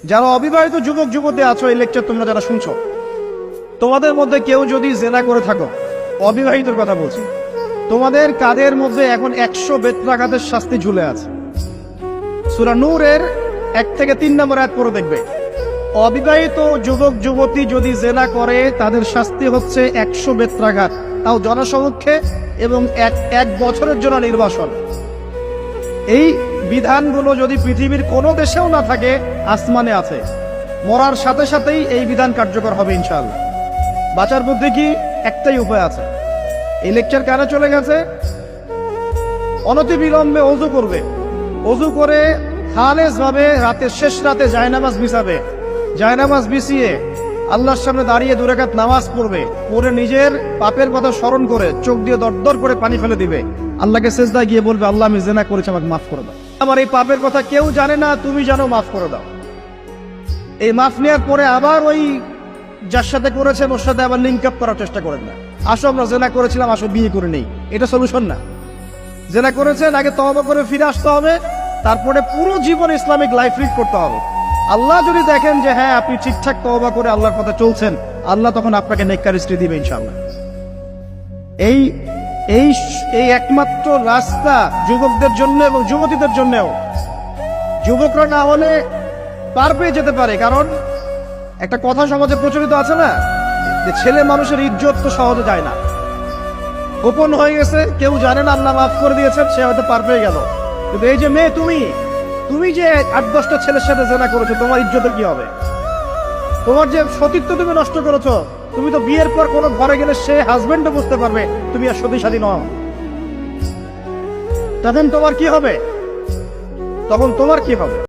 যারা অবিবাহিত যুবক যুবতী আছো, এই লেকচার তোমরা যারা শুনছো, তোমাদের মধ্যে কেউ যদি জেনা করে থাকো, অবিবাহিতর কথা বলছি, তোমাদের কাদের মধ্যে এখন 100 বেত্রাঘাতের শাস্তি ঝুলে আছে। সূরা নূরের 1 থেকে 3 নম্বর আয়াত পড়ে দেখবে, অবিবাহিত যুবক যুবতী যদি জেনা করে তাদের শাস্তি হচ্ছে 100 বেত্রাঘাত, তাও জনসমক্ষে, এবং এক বছরের জন্য নির্বাসন। এই বিধানগুলো যদি পৃথিবীর কোনো দেশেও না থাকে, আসমানে আছে। মরার সাথে সাথেই এই বিধান কার্যকর হবে ইনশাআল্লাহ। বাঁচার মধ্যে কি একটাই উপায় আছে। এই লেকচার কানে চলে গেছে, অনতিবিলম্বে ওযু করবে। ওযু করে খালেস ভাবে রাতের শেষ রাতে জায়নামাজ বিছাবে। জায়নামাজ বিছিয়ে আল্লাহর সামনে দাঁড়িয়ে 2 রাকাত নামাজ পড়বে। পড়ে নিজের পাপের কথা স্মরণ করে চোখ দিয়ে দরদর করে পানি ফেলে দিবে। আল্লাহকে সিজদায় গিয়ে বলবে, আল্লাহ আমি জিনা করেছি, আমাকে মাফ করে দাও। আমার এই পাপের কথা কেউ জানে না, তুমি জানো, মাফ করে দাও। এই মাফ নেওয়ার পরে আবার ওই যার সাথে করেছেন ওর সাথে আবার লিঙ্ক আপ করার চেষ্টা করেন না। আসো আমরা জেনা করেছিলাম, আসো বিয়ে করে নেই, এটা সলিউশন না। জেনা করেছেন, আগে তওবা করে ফিরে আসতে হবে, তারপরে পুরো জীবন ইসলামিক লাইফ লিড করতে হবে। আল্লাহ যদি দেখেন যে হ্যাঁ আপনি ঠিকঠাক তওবা করে আল্লাহর কথা চলছেন, আল্লাহ তখন আপনাকে নেককার স্ত্রী দিবে ইনশাআল্লাহ। এই এই এই একমাত্র রাস্তা যুবকদের জন্য এবং যুবতীদের জন্যও। যুবকরা না হলে পার পেয়ে যেতে পারে, কারণ একটা কথা সমাজে প্রচলিত আছে না, যে ছেলে মানুষের ইজ্জত তো সহজে যায় না। গোপন হয়ে গেছে, কেউ জানে না, আল্লাহ মাফ করে দিয়েছেন, সে হয়তো পার পেয়ে গেল। কিন্তু এই যে মেয়ে, তুমি যে 8-10টা ছেলের সাথে জেনা করেছো, তোমার ইজ্জতের কি হবে? তোমার যে সতীত্ব তুমি নষ্ট করেছো, তুমি তো বিয়ের পর কোনো ঘরে গেলে সে হাজবেন্ডও বুঝতে পারবে তুমি আর সতী সাথী নও। তখন তোমার কি হবে?